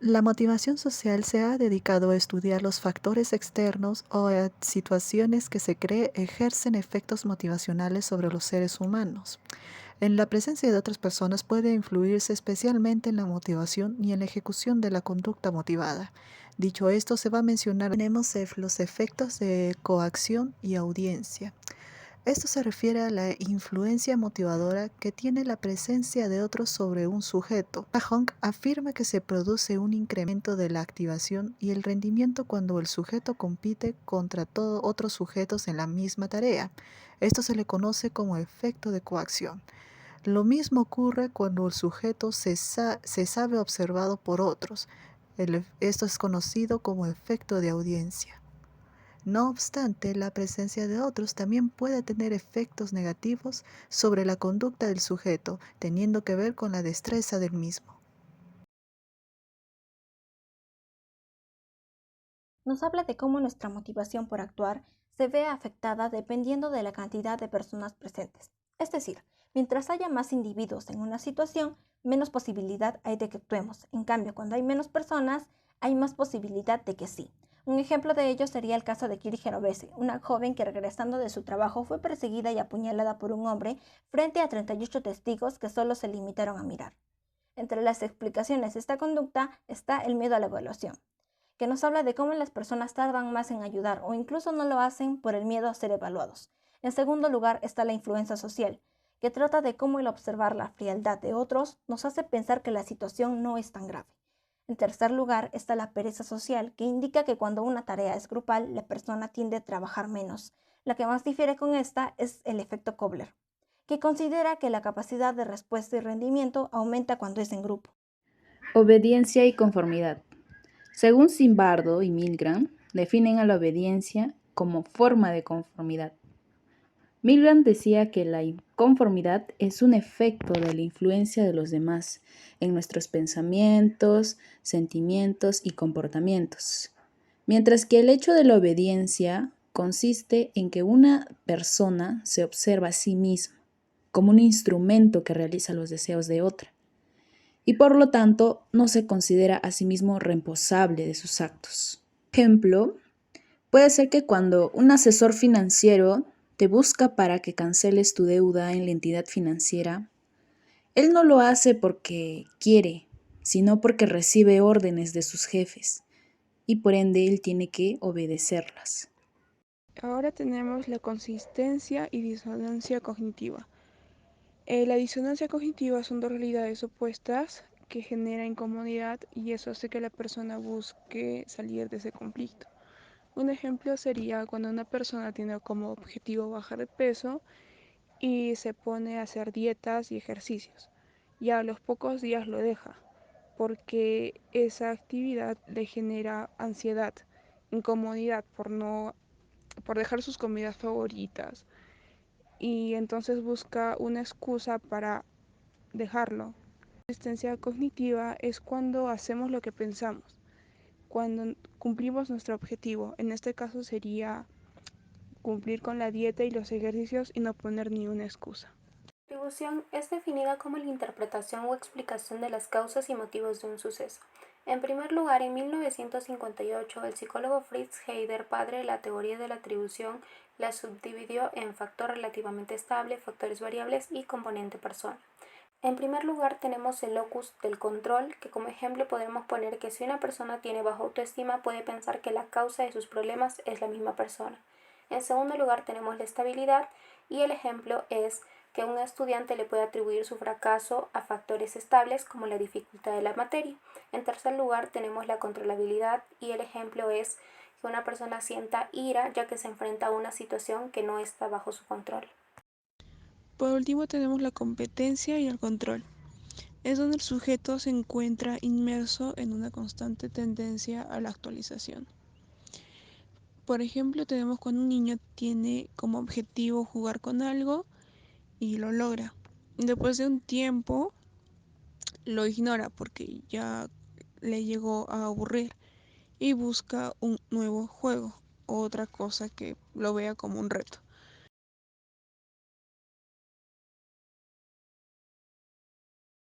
La motivación social se ha dedicado a estudiar los factores externos o a situaciones que se cree ejercen efectos motivacionales sobre los seres humanos. En la presencia de otras personas puede influirse especialmente en la motivación y en la ejecución de la conducta motivada. Dicho esto, se va a mencionar tenemos los efectos de coacción y audiencia. Esto se refiere a la influencia motivadora que tiene la presencia de otros sobre un sujeto. Hong afirma que se produce un incremento de la activación y el rendimiento cuando el sujeto compite contra todos otros sujetos en la misma tarea. Esto se le conoce como efecto de coacción. Lo mismo ocurre cuando el sujeto se sabe observado por otros. Esto es conocido como efecto de audiencia. No obstante, la presencia de otros también puede tener efectos negativos sobre la conducta del sujeto, teniendo que ver con la destreza del mismo. Nos habla de cómo nuestra motivación por actuar se ve afectada dependiendo de la cantidad de personas presentes. Es decir, mientras haya más individuos en una situación, menos posibilidad hay de que actuemos. En cambio, cuando hay menos personas, hay más posibilidad de que sí. Un ejemplo de ello sería el caso de Kiri Genovese, una joven que regresando de su trabajo fue perseguida y apuñalada por un hombre frente a 38 testigos que solo se limitaron a mirar. Entre las explicaciones de esta conducta está el miedo a la evaluación, que nos habla de cómo las personas tardan más en ayudar o incluso no lo hacen por el miedo a ser evaluados. En segundo lugar está la influencia social, que trata de cómo el observar la frialdad de otros nos hace pensar que la situación no es tan grave. En tercer lugar está la pereza social, que indica que cuando una tarea es grupal, la persona tiende a trabajar menos. La que más difiere con esta es el efecto Kobler, que considera que la capacidad de respuesta y rendimiento aumenta cuando es en grupo. Obediencia y conformidad. Según Zimbardo y Milgram, definen a la obediencia como forma de conformidad. Milgram decía que la inconformidad es un efecto de la influencia de los demás en nuestros pensamientos, sentimientos y comportamientos, mientras que el hecho de la obediencia consiste en que una persona se observa a sí misma como un instrumento que realiza los deseos de otra y por lo tanto no se considera a sí mismo responsable de sus actos. Ejemplo, puede ser que cuando un asesor financiero te busca para que canceles tu deuda en la entidad financiera, él no lo hace porque quiere, sino porque recibe órdenes de sus jefes y por ende él tiene que obedecerlas. Ahora tenemos la consistencia y disonancia cognitiva. La disonancia cognitiva son dos realidades opuestas que generan incomodidad y eso hace que la persona busque salir de ese conflicto. Un ejemplo sería cuando una persona tiene como objetivo bajar de peso y se pone a hacer dietas y ejercicios. Y a los pocos días lo deja porque esa actividad le genera ansiedad, incomodidad por dejar sus comidas favoritas y entonces busca una excusa para dejarlo. Resistencia cognitiva es cuando hacemos lo que pensamos, cuando cumplimos nuestro objetivo. En este caso sería cumplir con la dieta y los ejercicios y no poner ni una excusa. La atribución es definida como la interpretación o explicación de las causas y motivos de un suceso. En primer lugar, en 1958, el psicólogo Fritz Heider, padre de la teoría de la atribución, la subdividió en factor relativamente estable, factores variables y componente persona. En primer lugar, tenemos el locus del control, que como ejemplo podemos poner que si una persona tiene baja autoestima puede pensar que la causa de sus problemas es la misma persona. En segundo lugar, tenemos la estabilidad y el ejemplo es que un estudiante le puede atribuir su fracaso a factores estables como la dificultad de la materia. En tercer lugar, tenemos la controlabilidad y el ejemplo es que una persona sienta ira ya que se enfrenta a una situación que no está bajo su control. Por último tenemos la competencia y el control. Es donde el sujeto se encuentra inmerso en una constante tendencia a la actualización. Por ejemplo, tenemos cuando un niño tiene como objetivo jugar con algo y lo logra. Después de un tiempo lo ignora porque ya le llegó a aburrir y busca un nuevo juego o otra cosa que lo vea como un reto.